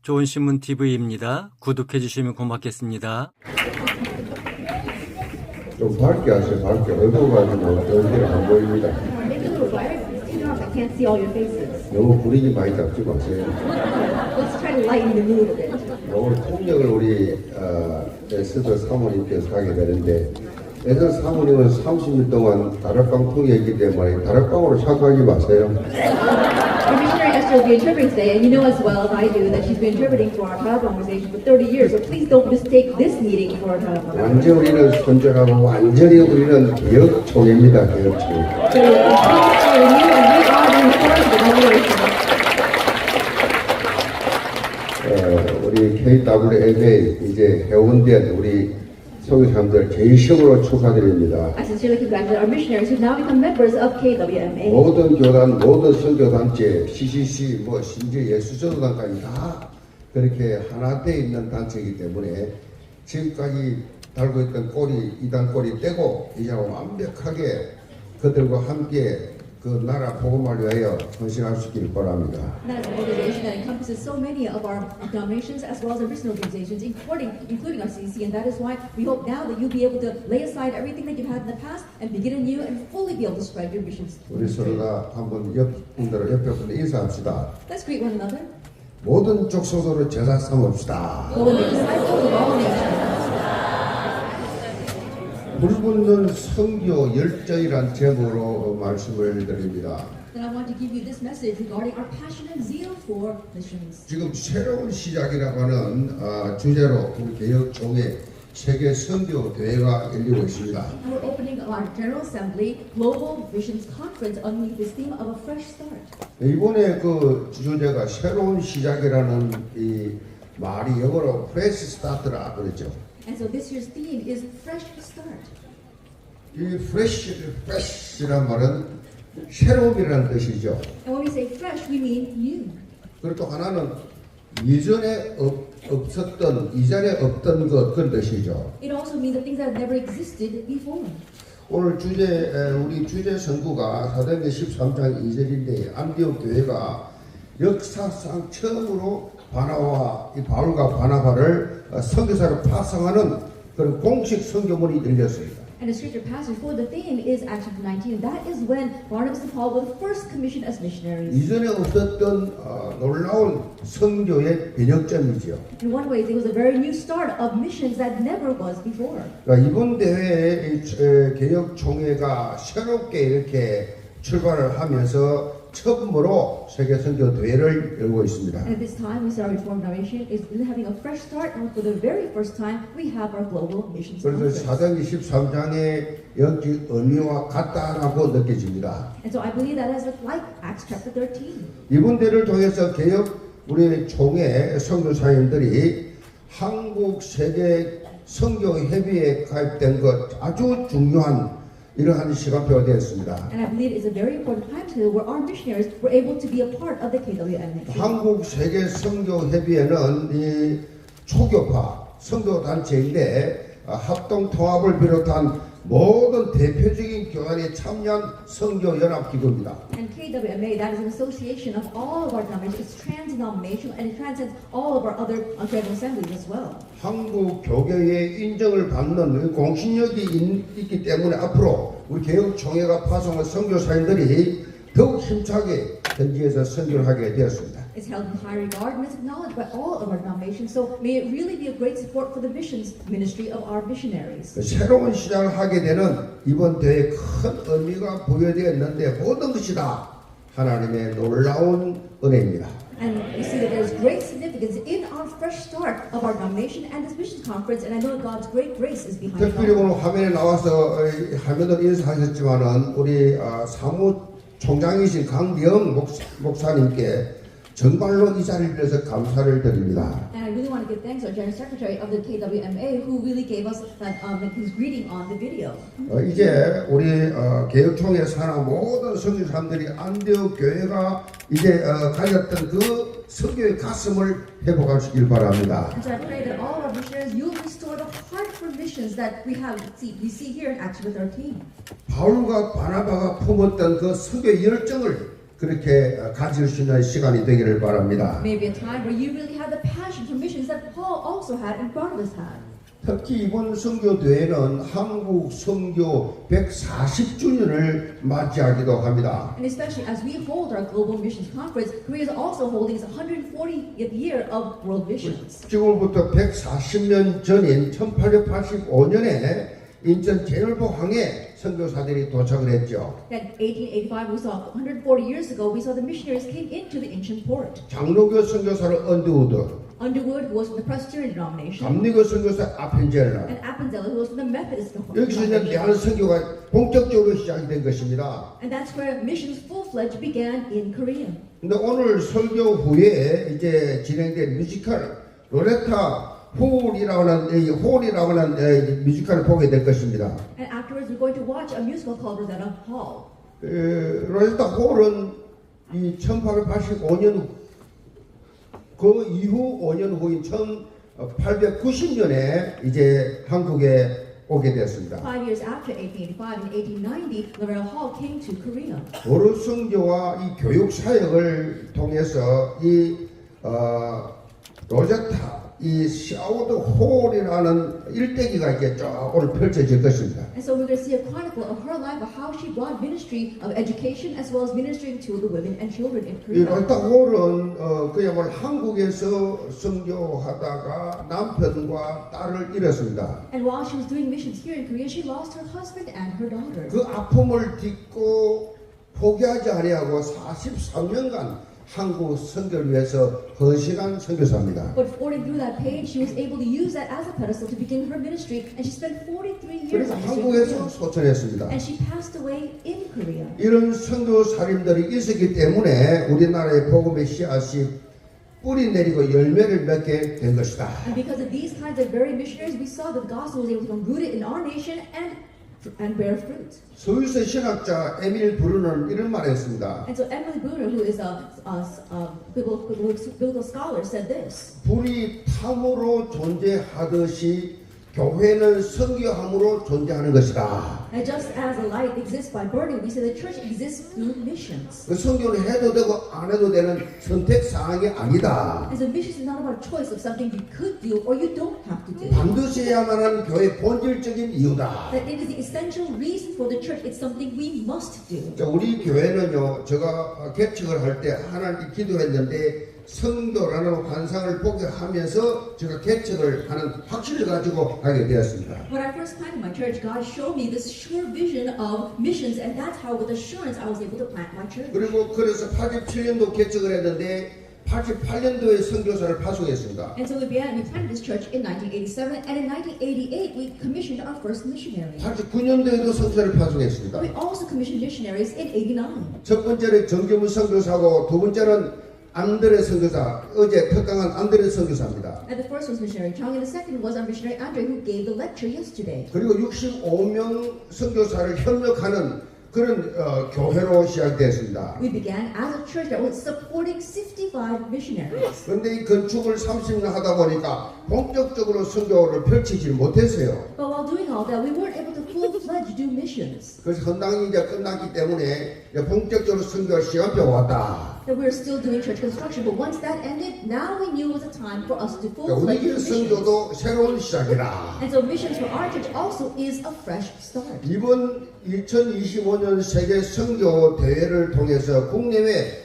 좋은 신문 TV입니다. 구독해 주시면 고맙겠습니다. 좀 밝게 하세요. 밝게. 어두워가지고 얼굴이 안 보입니다. Maybe a little brighter. It's too dark. I can't see all your faces. 너무 분위기 많이 잡지 마세요. Let's try to lighten the mood a bit. 오늘 통역을 우리 에스더 사모님께서 하게 되는데 에스더 사모님은 30년 동안 다락방 통역했기 때문에 다락방으로 착각하지 마세요. Our missionary Esther will be interpreting today, and you know as well as I do that she's been interpreting for our Bible organization for 30 years. So please don't mistake this meeting for our Bible conversation. 완전 우리는 선전하고 완전히 우리는 개혁총회입니다. 개혁총회. So we are new and we are being forced to evaluation. 우리 KWMA 이제 회원된 우리 선교사님들 진심으로 축하드립니다. I sincerely congratulate our missionaries who now become members of KWMA. 모든 교단, 모든 선교단체, CCC, 뭐 심지어 예수전도단까지 다 그렇게 하나 돼 있는 단체이기 때문에 지금까지 달고 있던 꼬리, 이단 꼬리 떼고 이제 완벽하게 그들과 함께 그 나라 복음을 위하여 헌신할 수 있기를 바랍니다. That is an organization that encompasses so many of our denominations as well as our mission organizations, including our CCC, and that is why we hope now that you'll be able to lay aside everything that you've had in the past and begin anew and fully be able to spread your missions. 우리 서로 다 한번 옆에 분들 인사합시다. Let's greet one another. 모든 족속으로 제사 삼읍시다. Go and make disciples of all nations. 불붙는 선교 열정이란 제목으로 말씀을 드립니다. Then I want to give you this message regarding our passion and zeal for missions. 지금 새로운 시작이라고 하는 주제로 우리 개혁총회 세계 선교 대회가 열리고 있습니다. And we're opening our General Assembly Global Missions Conference underneath this theme of a fresh start. 이번에 그 주제가 새로운 시작이라는 이 말이 영어로 fresh start라 그랬죠. And so this year's theme is fresh start. 이 fresh란 말은 새로움이라는 뜻이죠. And when we say fresh, we mean new. 그리고 또 하나는 이전에 없었던, 이전에 없던 것 그런 뜻이죠. It also means the things that have never existed before. 오늘 우리 주제 선구가 사도행전 13장 2절인데 안디옥 교회가 역사상 처음으로 바나바와 이 바울과 바나바를 선교사로 파송하는 그런 공식 선교문이 열렸습니다. And the scripture passage for the theme is Acts chapter 19. That is when Barnabas and Paul were first commissioned as missionaries. 이전에 없었던 놀라운 선교의 변혁점이지요. In one way, it was a very new start of missions that never was before. 그러니까 이번 대회의 개혁 총회가 새롭게 이렇게 출발을 하면서 처음으로 세계 선교 대회를 열고 있습니다. And at this time, we see our Reformed Generation is having a fresh start, and for the very first time, we have our global missions 그래서 conference. 사도행전 13장의 여기 의미와 같다라고 느껴집니다. And so I believe that is like Acts chapter 13. 이번 대회를 통해서 개혁 우리 총회 선교사님들이 한국 세계 선교 협의회에 가입된 것 아주 중요한 이러한 시간표가 되었습니다. And I believe it's a very important time today where our missionaries were able to be a part of the KWMA. 한국 세계 선교 협의회는 이 초교파 선교 단체인데 합동 통합을 비롯한 모든 대표적인 교단에 참여한 선교 연합 기구입니다. And KWMA, that is an association of all of our denominations. It's trans-denominational and it transcends all of our other general assemblies as well. 한국 교계의 인정을 받는 공신력이 있기 때문에 앞으로 우리 개혁총회가 파송한 선교사님들이 더욱 힘차게 현지에서 선교를 하게 되었습니다. It's held in high regard and it's acknowledged by all of our denominations. So may it really be a great support for the missions ministry of our missionaries. 새로운 시작을 하게 되는 이번 대회에 큰 의미가 부여되었는데 모든 것이 다 하나님의 놀라운 은혜입니다. And we see that there's great significance in our fresh start of our denomination and this missions conference. And I know God's great grace is behind it 특별히 all. 오늘 화면에 나와서 화면으로 인사하셨지만은 우리 사무총장이신 강기영 목사님께 정말로 이 자리를 빌어서 감사를 드립니다. And I really want to give thanks to our General Secretary of the KWMA who really gave us his greeting on the video. 이제 우리 개혁총회 산하 모든 선교사님들이 안디옥 교회가 이제 가졌던 그 선교의 가슴을 회복하시길 바랍니다. And so I pray that all of our missionaries, you'll restore the heart for missions that we see here in Acts chapter 13. 바울과 바나바가 품었던 그 선교 열정을 그렇게 가질 수 있는 시간이 되기를 바랍니다. Maybe a time where you really have the passion for missions that Paul also had and Barnabas had. 특히 이번 선교대회는 한국 선교 140주년을 맞이하기도 합니다. And especially as we hold our Global Missions Conference, Korea is also holding its 140th year of World Missions. 지금부터 140년 전인 1885년에 인천 제일포항에 선교사들이 도착을 했죠. Then 1885, we saw 140 years ago, we saw the missionaries came into the ancient port. 장로교 선교사를 언더우드, Underwood, who was from the Presbyterian denomination, 감리교 선교사 아펜젤라. and Appenzell, who was from the Methodist 여기서 이제 denomination. 대한 선교가 본격적으로 시작이 된 것입니다. And that's where missions full-fledged began in Korea. 근데 오늘 설교 후에 이제 진행된 뮤지컬 로레타 홀이라고 하는 뮤지컬을 보게 될 것입니다. And afterwards, we're going to watch a musical called Rosetta Hall. 로레타 홀은 이 1885년 그 이후 5년 후인 1890년에 이제 한국에 오게 되었습니다. 5 years after 1885, in 1890, Loretta Hall came to Korea. 도로 선교와 이 교육 사역을 통해서 이 로제타 이 샤우드 홀이라는 일대기가 이제 쭉 오늘 펼쳐질 것입니다. And so we're going to see a chronicle of her life, of how she brought ministry of education as well as ministering to the women and children in 이 Korea. 로제타 홀은 그야말로 한국에서 선교하다가 남편과 딸을 잃었습니다. And while she was doing missions here in Korea, she lost her husband and her daughter. 그 아픔을 딛고 포기하지 아니하고 43년간 한국 선교를 위해서 헌신한 선교사입니다. But forwarding through that page, she was able to use that as a pedestal to begin her ministry, and she spent 43 years 그래서 in 한국에서 Korea. 소천했습니다. And she passed away in Korea. 이런 선교사님들이 있었기 때문에 우리나라의 복음의 씨앗이 뿌리 내리고 열매를 맺게 된 것이다. And because of these kinds of very missionaries, we saw that the gospel was able to become rooted in our nation and bear fruit. 스위스 신학자 에밀 브루너는 이런 말을 했습니다. And so Emily Brunner, who is a biblical scholar, said this. 불이 탐으로 존재하듯이 교회는 선교함으로 존재하는 것이다. And just as a light exists by burning, we say the church exists through missions. 그 선교는 해도 되고 안 해도 되는 선택 사항이 아니다. And so missions is not about a choice of something you could do or you don't have to do. 반드시 해야만 하는 교회의 본질적인 이유다. That it is the essential reason for the church. It's something we must do. 자, 우리 교회는요, 제가 개척을 할 때 하나님께 기도했는데 성도라는 환상을 보게 하면서 제가 개척을 하는 확신을 가지고 가게 되었습니다. When I first planted my church, God showed me this sure vision of missions, and that's how, with assurance, I was able to plant my church. 그리고 그래서 87년도 개척을 했는데 88년도에 선교사를 파송했습니다. And so we planted this church in 1987, and in 1988 we commissioned our first missionary. 89년도에도 선교사를 파송했습니다. We also commissioned missionaries in 89. 첫 번째는 정규문 선교사고 두 번째는 안드레 선교사, 어제 특강한 안드레 선교사입니다. And the first was missionary Chung, and the second was our missionary Andre, who gave the lecture yesterday. 그리고 65명 선교사를 협력하는 그런 교회로 시작됐습니다. We began as a church that was supporting 65 missionaries. 그런데 이 건축을 30년 하다 보니까 본격적으로 선교를 펼치지 못했어요. But while doing all that, we weren't able to full-fledged do missions. 그래서 헌당이 이제 끝났기 때문에 이제 본격적으로 선교할 시간표가 왔다. That we were still doing church construction, but once that ended, now we knew it was a time for us to 그러니까 full-fledged 우리 교회 missions. 선교도 새로운 시작이라. And so missions for our church also is a fresh start. 이번 2025년 세계 선교 대회를 통해서 국내외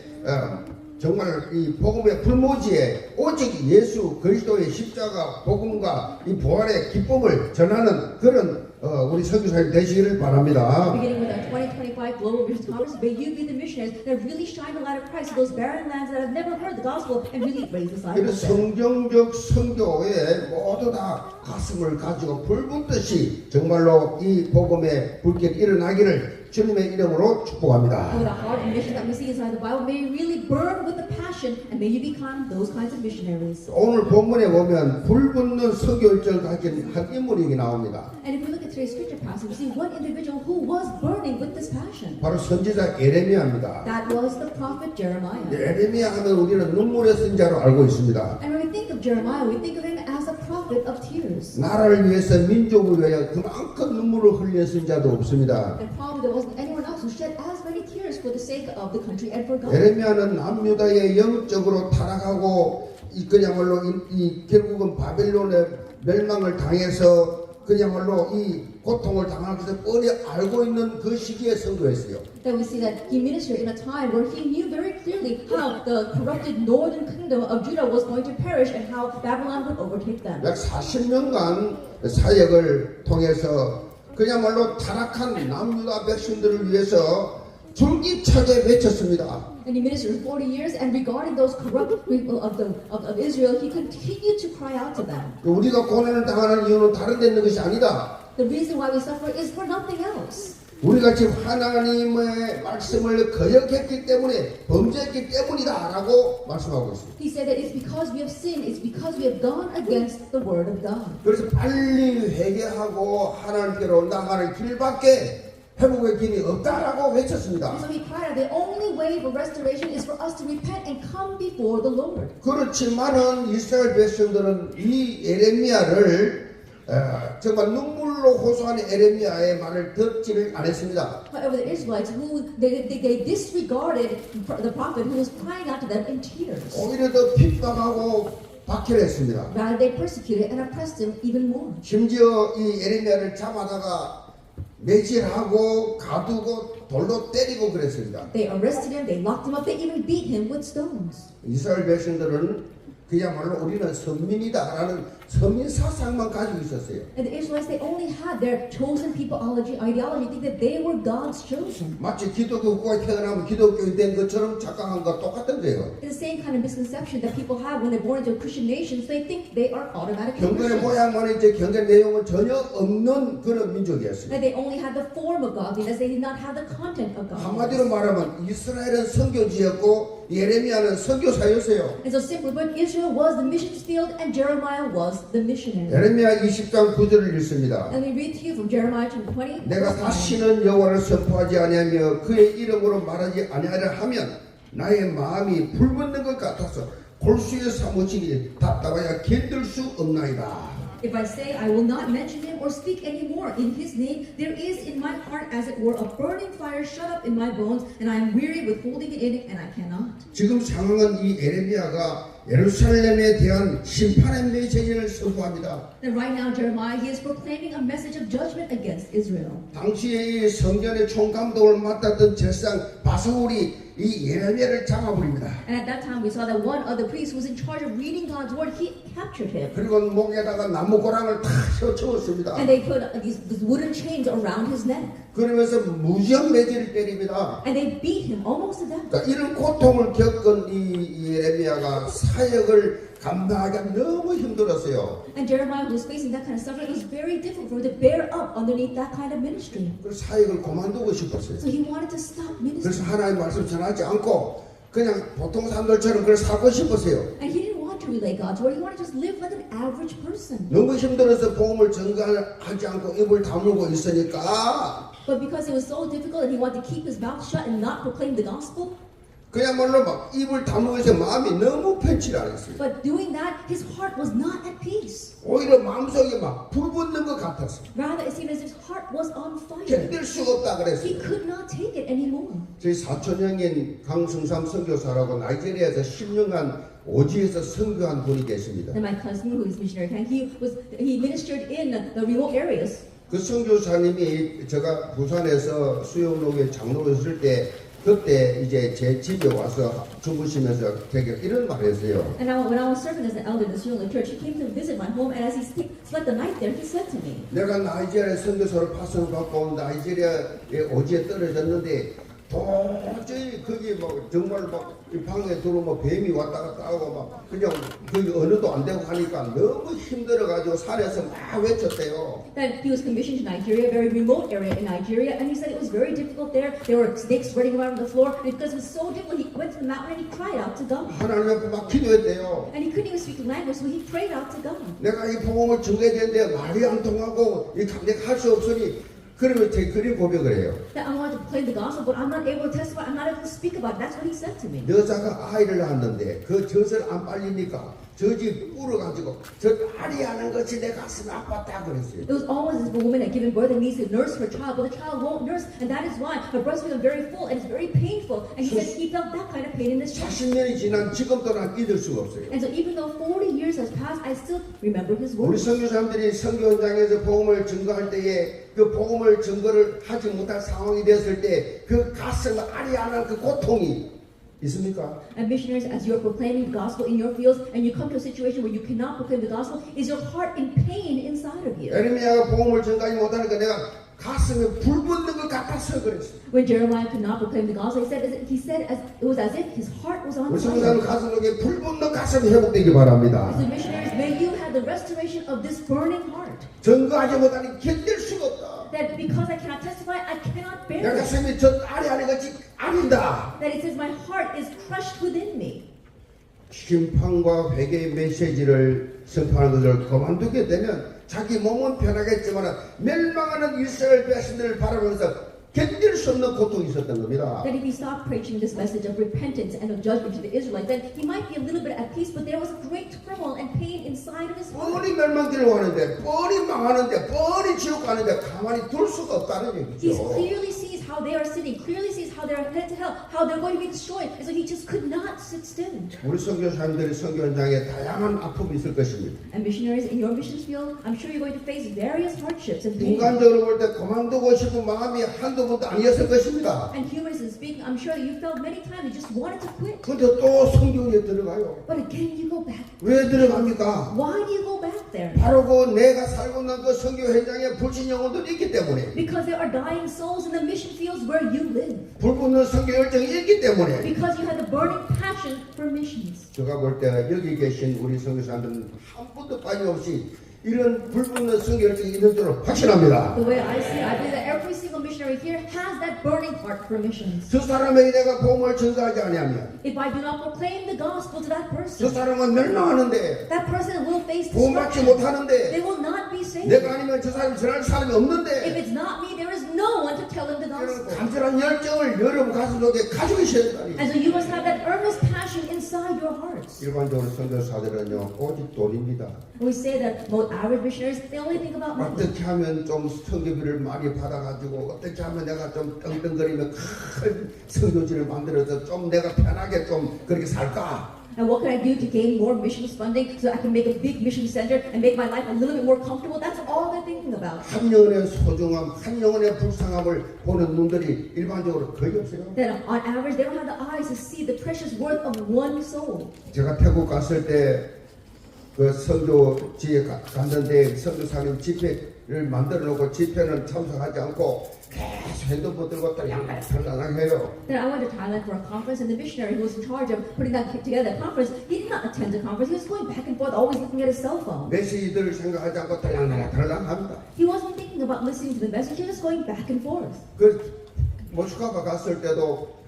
정말 이 복음의 불모지에 오직 예수 그리스도의 십자가 복음과 이 부활의 기쁨을 전하는 그런 우리 선교사님 되시기를 바랍니다. Beginning with our 2025 Global Missions Conference, may you be the missionaries that really shine the light of Christ to those barren lands that have never heard the gospel and really raise the 그래서 disciples there. 성경적 선교에 모두 다 가슴을 가지고 불붙듯이 정말로 이 복음의 불길이 일어나기를 주님의 이름으로 축복합니다. With a heart and mission that we see inside the Bible, may you really burn with the passion and may you become those kinds of missionaries. 오늘 본문에 보면 불붙는 선교 일정을 가진 한 인물이 나옵니다. And if we look at today's scripture passage, we see one individual who was burning with this passion. 바로 선지자 예레미야입니다. That was the prophet Jeremiah. 예레미야 하면 우리는 눈물의 선자로 알고 있습니다. And when we think of Jeremiah, we think of him as a prophet of tears. 나라를 위해서 민족을 위하여 그만큼 눈물을 흘린 선자도 없습니다. And probably there wasn't anyone else who shed as many tears for the sake of the country and for God. 에레미야는 남유다의 영적으로 타락하고 그야말로 이 결국은 바벨론의 멸망을 당해서 그야말로 이 고통을 당하는 것을 뻔히 알고 있는 그 시기에 선교했어요. Then we see that he ministered in a time where he knew very clearly how the corrupted northern kingdom of Judah was going to perish and how Babylon would overtake them. 약 40년간 사역을 통해서 그야말로 타락한 남유다 백성들을 위해서 줄기차게 외쳤습니다. And he ministered for 40 years, and regarding those corrupt people of Israel, he continued to cry out to them. 우리가 고난을 당하는 이유는 다른 데 있는 것이 아니다. The reason why we suffer is for nothing else. 우리가 지금 하나님의 말씀을 거역했기 때문에 범죄했기 때문이다라고 말씀하고 있습니다. He said that it's because we have sinned, it's because we have gone against the word of God. 그래서 빨리 회개하고 하나님께로 나가는 길밖에 회복의 길이 없다라고 외쳤습니다. And so he cried out, the only way for restoration is for us to repent and come before the Lord. 그렇지만은 이스라엘 백성들은 이 에레미야를 정말 눈물로 호소하는 에레미야의 말을 듣지를 않았습니다. However, the Israelites, who they disregarded the prophet who was crying out to them in tears. 오히려 더 핍박하고 박해를 했습니다. Rather, they persecuted and oppressed him even more. 심지어 이 에레미야를 잡아다가 매질하고 가두고 돌로 때리고 그랬습니다. They arrested him, they locked him up, they even beat him with stones. 이스라엘 백성들은 그야말로 우리는 선민이다라는 서민 사상만 가지고 있었어요. And the Israelites, they only had their chosen people ideology, think that they were God's chosen. 마치 기독교국가에 태어나면 기독교인 된 것처럼 착각한 것과 똑같은 거예요. It's the same kind of misconception that people have when they're born into a Christian nation, so they think they are automatically 경전의 Christians. 모양만 있지 경전 내용은 전혀 없는 그런 민족이었어요. That they only had the form of godliness, they did not have the content of 한마디로 godliness. 말하면 이스라엘은 선교지였고 예레미야는 선교사였어요. And so simply put, Israel was the missions field and Jeremiah was the missionary. 예레미야 20장 9절을 읽습니다. And we read to you from Jeremiah chapter 20. 내가 verse 9. 다시는 여호와를 선포하지 아니하며 그의 이름으로 말하지 아니하려 하면 나의 마음이 불붙는 것 같아서 골수에 사무치니 답답하여 견딜 수 없나이다. If I say I will not mention him or speak any more in his name, there is in my heart as it were a burning fire shut up in my bones, and I am weary with holding it in, and I cannot. 지금 상황은 이 에레미야가 예루살렘에 대한 심판의 메시지를 선포합니다. And right now, Jeremiah, he is proclaiming a message of judgment against Israel. 당시에 이 성전의 총감독을 맡았던 제사장 바스울이 이 예레미야를 잡아버립니다. And at that time, we saw that one of the priests who was in charge of reading God's word, he captured him. 그리고 목에다가 나무고랑을 탁 씌워쳤습니다. And they put these wooden chains around his neck. 그러면서 무지한 매질을 때립니다. And they beat him almost to death. 그러니까 이런 고통을 겪은 이 예레미야가 사역을 감당하기가 너무 힘들었어요. And Jeremiah, who was facing that kind of suffering, it was very difficult for him to bear up underneath that kind of ministry. 그래서 사역을 그만두고 싶었어요. So he wanted to stop 그래서 ministry. 하나님 말씀 전하지 않고 그냥 보통 사람들처럼 그걸 살고 싶었어요. And he didn't want to relay God's word. He wanted to just live like an average person. 너무 힘들어서 복음을 전가하지 않고 입을 다물고 있으니까 But because it was so difficult and he wanted to keep his mouth shut and not proclaim the gospel, 그야말로 막 입을 다물면서 마음이 너무 편치를 않았어요. but doing that, his heart was not at peace. 오히려 마음속에 막 불붙는 것 같았어요. Rather, it seemed as if his heart was on fire. 견딜 수가 없다 He 그랬어요. could not take it anymore. 저희 사촌형인 강승삼 선교사라고 나이지리아에서 10년간 오지에서 선교한 분이 계십니다. And my cousin, who is missionary, he ministered in the remote areas. 그 선교사님이 제가 부산에서 수영록에 장로였을 때 그때 이제 제 집에 와서 주무시면서 되게 이런 말을 했어요. And now, when I was serving as an elder in the Sri Lanka church, he came to visit my home, and as he spent the night there, he said to me, 내가 나이지리아 선교사를 파송받고 나이지리아의 오지에 떨어졌는데 도저히 거기 뭐 정말 막 이 방에 들어오면 뱀이 왔다 갔다 하고 막 그냥 거기 언어도 안 되고 하니까 너무 힘들어가지고 산에서 막 외쳤대요. that he was commissioned to Nigeria, a very remote area in Nigeria, and he said it was very difficult there. There were snakes spreading around on the floor, and because it was so difficult, he went to the mountain and he cried out to God. 하나님 앞에 막 기도했대요. And he couldn't even speak the language, so he prayed out to God. 내가 이 복음을 전해야 되는데 말이 안 통하고 내가 할 수 없으니 그러면 제 그런 고백을 해요. That I want to proclaim the gospel, but I'm not able to testify. I'm not able to speak about it. That's what he said to me. 여자가 아이를 낳았는데 그 젖을 안 빨리니까 젖이 불어가지고 젖 알이 하는 것이 내 가슴이 아팠다 그랬어요. It was always as if a woman had given birth and needs to nurse her child, but the child won't nurse, and that is why her breast became very full and it's very painful. And he said he felt that kind of pain in his chest. 40년이 지난 지금도 난 잊을 수가 없어요. And so even though 40 years has passed, I still remember his 우리 words. 선교사님들이 선교 현장에서 복음을 증거할 때에 그 복음을 증거를 하지 못할 상황이 됐을 때 그 가슴 알이 하는 그 고통이 있습니까? And missionaries, as you're proclaiming the gospel in your fields, and you come to a situation where you cannot proclaim the gospel, is your heart in pain inside of you? 에르미야가 복음을 증거하지 못하니까 내가 가슴에 불 붙는 것 같아서 그랬어요. When Jeremiah could not proclaim the gospel, he said as it was as if his heart was on 우리 fire. 성도사님 가슴 속에 불 붙는 가슴이 회복되기 바랍니다. So missionaries, may you have the restoration of this burning heart. 증거하지 못하니 견딜 수가 없다. That because I cannot testify, I cannot bear 내 it. 가슴이 저 알이 하는 것이 아니다. That it says my heart is crushed within me. 심판과 회개의 메시지를 선포하는 것을 그만두게 되면 자기 몸은 편하겠지만 멸망하는 이스라엘 백성들을 바라보면서 견딜 수 없는 고통이 있었던 겁니다. That if he stopped preaching this message of repentance and of judgment to the Israelites, then he might be a little bit at peace, but there was a great turmoil and pain inside of his heart. 뻔히 멸망길을 가는데 뻔히 망하는데 뻔히 지옥 가는데 가만히 둘 수가 없다는 He 얘기죠. clearly sees how they are sinning, clearly sees how they are headed to hell, how they're going to be destroyed, and so he just could not sit still. 우리 선교사님들이 선교 현장에 다양한 아픔이 있을 것입니다. And missionaries in your missions field, I'm sure you're going to face various hardships and pain. 인간적으로 볼 때 그만두고 싶은 마음이 한두 번도 아니었을 것입니다. And humanly speaking, I'm sure that you felt many times you just wanted to quit. 근데 또 성경에 들어가요. But again, you go back. 왜 들어갑니까? Why do you go back there? 바로 그 내가 살고 있는 그 선교 현장에 불신 영혼들이 있기 때문에 Because there are dying souls in the mission fields where you live. 불붙는 선교 열정이 있기 때문에 Because you have the burning passion for missions. 제가 볼 때 여기 계신 우리 선교사님들은 한 분도 빠짐없이 이런 불붙는 선교 열정이 있는 줄로 확신합니다. The way I see it, I believe that every single missionary here has that burning heart for missions. 저 사람에게 내가 복음을 전가하지 아니하면 If I do not proclaim the gospel to that 저 person, 사람은 멸망하는데 that person will face 구원 받지 destruction. 못하는데 They will not be saved. 내가 아니면 저 사람이 전할 사람이 If 없는데 it's not me, there is no one to tell them the 이런 gospel. 간절한 열정을 여러분 가슴 속에 가지고 있어야 된다니. And so you must have that earnest passion inside your hearts. 일반적으로 선교사들은요 오직 돈입니다. We say that most average missionaries, they only think about money. 어떻게 하면 좀 선교비를 많이 받아가지고 어떻게 하면 내가 좀 떵떵거리며 큰 선교지를 만들어서 좀 내가 편하게 좀 그렇게 살까? And what can I do to gain more missions funding so I can make a big mission center and make my life a little bit more comfortable? That's all they're thinking about. 한 영혼의 소중함, 한 영혼의 불쌍함을 보는 눈들이 일반적으로 거의 없어요. That on average, they don't have the eyes to see the precious worth of one soul. 제가 태국 갔을 때 그 선교지에 갔는데 선교사님 집회를 만들어 놓고 집회는 참석하지 않고 계속 핸드폰 들고 달랑달랑 해요. Then I went to Thailand for a conference, and the missionary who was in charge of putting that together that conference, he did not attend the conference. He was going back and forth, always looking at his cell phone. 메시지들을 생각하지 않고 달랑달랑 합니다. He wasn't thinking about listening to the message. He was just going back and forth. 그 모스크바 갔을 때도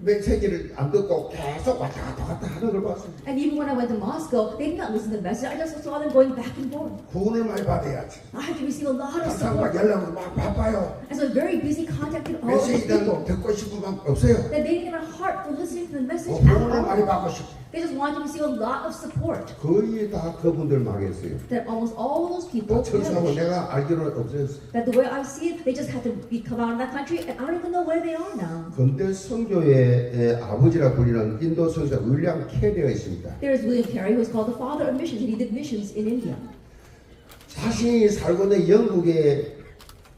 메시지를 안 듣고 계속 왔다 갔다 하는 걸 봤어요. And even when I went to Moscow, they did not listen to the message. I just saw them going back and forth. 구원을 많이 받아야지. I had to receive a lot of 항상 막 support. 연락을 막 바빠요. And so I was very busy contacting all of these 메시지는 people. 듣고 싶은 만 없어요. That they didn't have a heart for listening to the message at 구원을 많이 all. 받고 싶어. They just wanted to receive a lot of support. 거의 다 그분들 망했어요. That almost all of those 다 people 철수하고 perished. 내가 알기로는 없어졌어요. That the way I see it, they just had to come out of that country, and I don't even know where they are now. 근대 선교의 아버지라 불리는 인도 선사 윌리엄 캐리가 있습니다. There is William Carey, who is called the father of missions, and he did missions in India. 자신이 살고 있는 영국의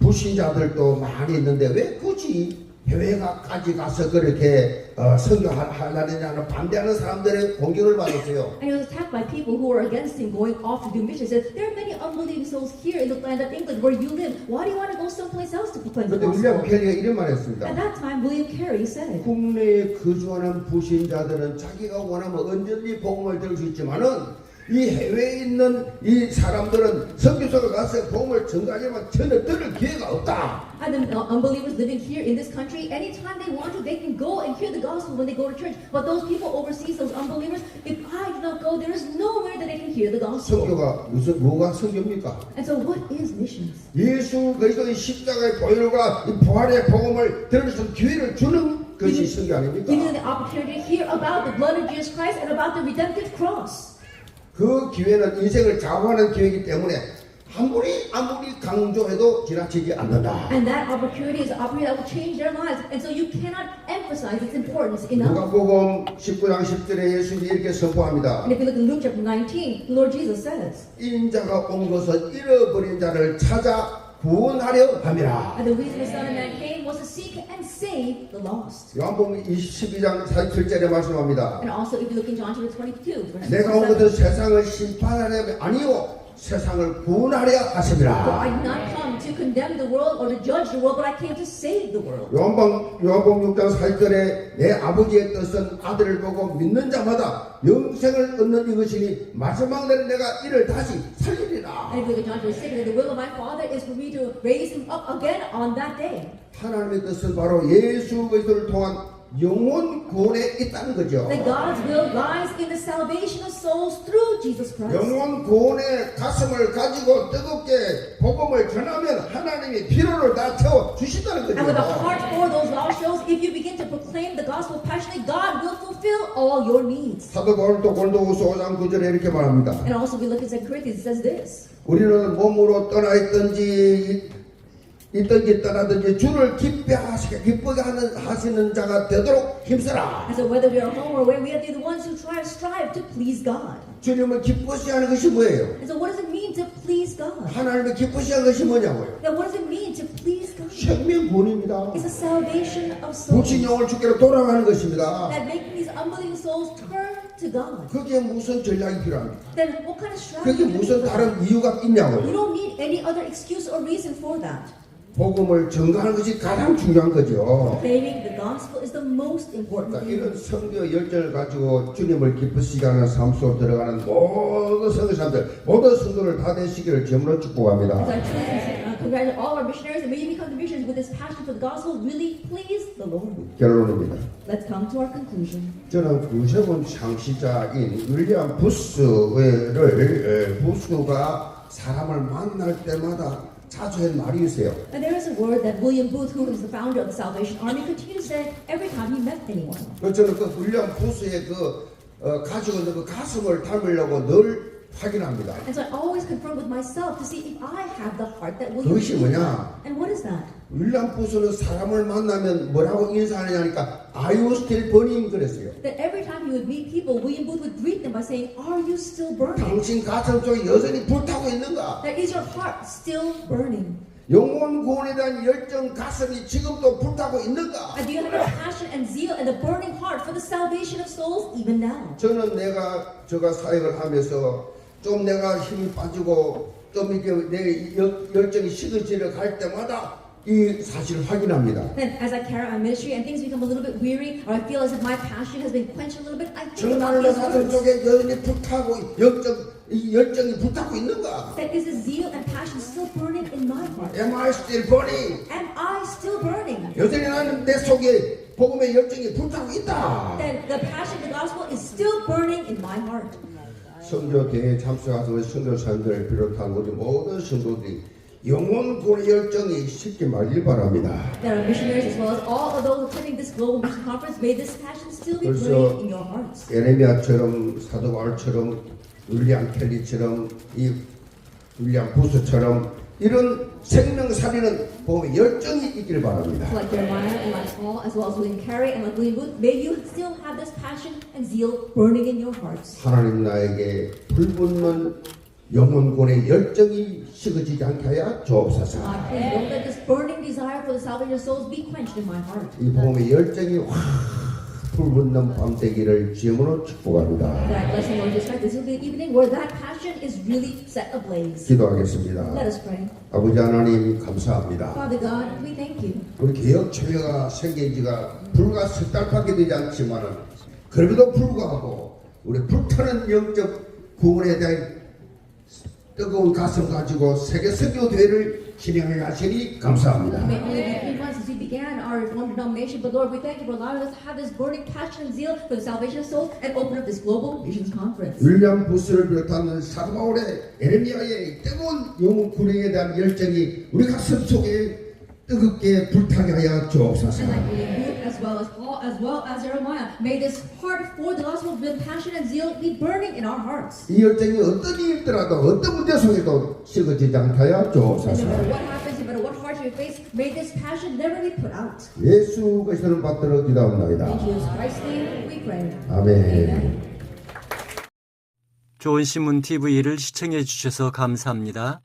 불신자들도 많이 있는데 왜 굳이 해외가까지 가서 그렇게 선교하려느냐는 반대하는 사람들의 공격을 받았어요. And he was attacked by people who were against him going off to do missions. He said, there are many unbelieving souls here in the land of England where you live. Why do you want to go someplace else to proclaim the 그런데 윌리엄 gospel? 캐리가 이런 말 At 했습니다. that time, William Carey said, 국내에 거주하는 불신자들은 자기가 원하면 언제든지 복음을 들을 수 있지만은 이 해외에 있는 이 사람들은 선교사가 가서 복음을 전가하지만 전혀 들을 기회가 없다. and the unbelievers living here in this country, anytime they want to, they can go and hear the gospel when they go to church. But those people overseas, those unbelievers, if I do not go, there is nowhere that they can hear the gospel. 선교가 뭐가 선교입니까? And so what is missions? 예수 그리스도의 십자가의 보혈과 이 부활의 복음을 들을 수 있는 기회를 주는 것이 선교 Giving them 아닙니까? the opportunity to hear about the blood of Jesus Christ and about the redemptive cross. 그 기회는 인생을 좌우하는 기회이기 때문에 아무리 강조해도 지나치지 않는다. And that opportunity is an opportunity that will change their lives. And so you cannot emphasize its importance enough. 누가복음 19장 10절에 예수님이 이렇게 선포합니다. And if you look in Luke chapter 19, the Lord Jesus says, 인자가 온 것은 잃어버린 자를 찾아 구원하려 함이라. and the reason the Son of Man came was to seek and save the lost. 요한복음 22장 47절에 말씀합니다. And also if you look in John chapter 22, verse 내가 온 27, 것은 세상을 심판하려 아니요 세상을 구원하려 For I 하심이라. did not come to condemn the world or to judge the world, but I came to save the world. 요한복음 6장 4절에 내 아버지의 뜻은 아들을 보고 믿는 자마다 영생을 얻는 이것이니 마지막 날에 내가 이를 다시 살리리라. And if you look at John chapter 6, that the will of my Father is for me to raise him up again on that day. 하나님의 뜻은 바로 예수 그리스도를 통한 영혼 구원에 있다는 거죠. That God's will lies in the salvation of souls through Jesus Christ. 영혼 구원의 가슴을 가지고 뜨겁게 복음을 전하면 하나님이 필요를 다 채워 주신다는 And with a 거죠. heart for those lost souls, if you begin to proclaim the gospel passionately, God will fulfill all your needs. 사도 바울도 고린도후서 5장 9절에 이렇게 말합니다. And also, if we look at 2 Corinthians, it says this. 우리는 몸으로 떠나 있든지 떠나든지 주를 기쁘게 하시는 자가 되도록 힘쓰라. And so, whether we are home or where we are, they're the ones who try to strive to please God. 주님을 기쁘시 하는 것이 뭐예요? And so, what does it mean to please God? 하나님을 기쁘시 하는 것이 뭐냐고요? Then, what does it mean to please God? 생명구원입니다. It's a salvation of souls. 불신영을 주께로 돌아가는 것입니다. That making these unbelieving souls turn to God. 그게 무슨 전략이 필요합니까? Then, what kind of 그게 strategy do you 무슨 need for 다른 that? 이유가 You 있냐고요? don't need any other excuse or reason for that. 복음을 전가하는 것이 가장 중요한 거죠. Proclaiming the gospel is the most important 그러니까 thing. 이런 성교 열정을 가지고 주님을 기쁘시게 하는 삶 속으로 들어가는 모든 성교사들, 모든 성도를 다 되시기를 제물로 As 축복합니다. I truly congratulate all our missionaries and may you become the missionaries with this passion for the gospel. Really please the Lord. 결론입니다. Let's come to our conclusion. 저는 구세군 창시자인 윌리엄 부스가 사람을 만날 때마다 자주 한 말이 있어요. And there is a word that William Booth, who is the founder of the Salvation Army, continues to say every time he met anyone. 저는 그 윌리엄 부스의 가지고 있는 그 가슴을 닮으려고 늘 확인합니다. And so I always confirm with myself to see if I have the heart that William 그것이 Booth 뭐냐? has. And what is that? 윌리엄 부스는 사람을 만나면 뭐라고 인사하느냐니까 Are you still burning? 그랬어요. That every time he would meet people, William Booth would greet them by saying, Are you still burning? 당신 가슴 속에 여전히 불타고 있는가? That is your heart still burning? 영혼 구원에 대한 열정 가슴이 지금도 불타고 있는가? And do you have the passion and zeal and the burning heart for the salvation of souls even now? 저는 제가 사역을 하면서 좀 내가 힘이 빠지고 좀 이렇게 내 열정이 식어지려 갈 때마다 이 사실을 확인합니다. Then, as I carry on ministry and things become a little bit weary, or I feel as if my passion has been quenched a little bit, I think about 정말로 these 가슴 words. 속에 여전히 불타고 이 열정이 불타고 있는가? That is the zeal and passion still burning in my heart? Am I still burning? Am I still burning? 여전히 나는 내 속에 복음의 열정이 불타고 있다. That the passion of the gospel is still burning in my heart. 선교 대회에 참석하는 선교사님들을 비롯한 우리 모든 성도들이 영혼 구원의 열정이 식지 말길 바랍니다. There are missionaries as well as all of those attending this global mission conference. May this passion still be 그래서 burning in your hearts. 에레미야처럼 사도 바울처럼 윌리엄 켈리처럼 이 윌리엄 부스처럼 이런 생명살이는 복음의 열정이 있기를 바랍니다. Like Jeremiah and like Paul, as well as William Carey and like William Booth, may you still have this passion and zeal burning in your hearts. 하나님 나에게 불붙는 영혼권의 열정이 식어지지 않게 하여 주옵소서. God, please don't let this burning desire for the salvation of souls be quenched in my heart. 이 복음의 열정이 확 불붙는 밤 되기를 주님으로 축복합니다. That bless the Lord Jesus Christ. This will be the evening where that passion is really set ablaze. 기도하겠습니다. Let us pray. 아버지 하나님 감사합니다. Father God, we thank you. 우리 개혁초회가 생긴 지가 불과 석 달밖에 되지 않지만은 그럼에도 불구하고 우리 불타는 영적 구원에 대한 뜨거운 가슴 가지고 세계 선교 대회를 진행해 가시니 감사합니다. It may only be 3 months since we began our Reformed denomination, but Lord, we thank you for allowing us to have this burning passion and zeal for the salvation of souls and open up this global missions conference. 윌리엄 부스를 비롯한 사도 바울의 에레미야의 뜨거운 영혼 군행에 대한 열정이 우리 가슴 속에 뜨겁게 불타게 하여 주옵소서. And like Luke, as well as Paul, as well as Jeremiah, may this heart for the gospel with passion and zeal be burning in our hearts. 이 열정이 어떤 일이 있더라도 어떤 문제 속에도 식어지지 않게 하여 And no 주옵소서. matter what happens, no matter what hardship we face, may this passion never be put out. 예수 그리스도를 받들어 기도합니다. In Jesus Christ's name we pray. 아멘. Amen. 좋은 신문 TV를 시청해 주셔서 감사합니다.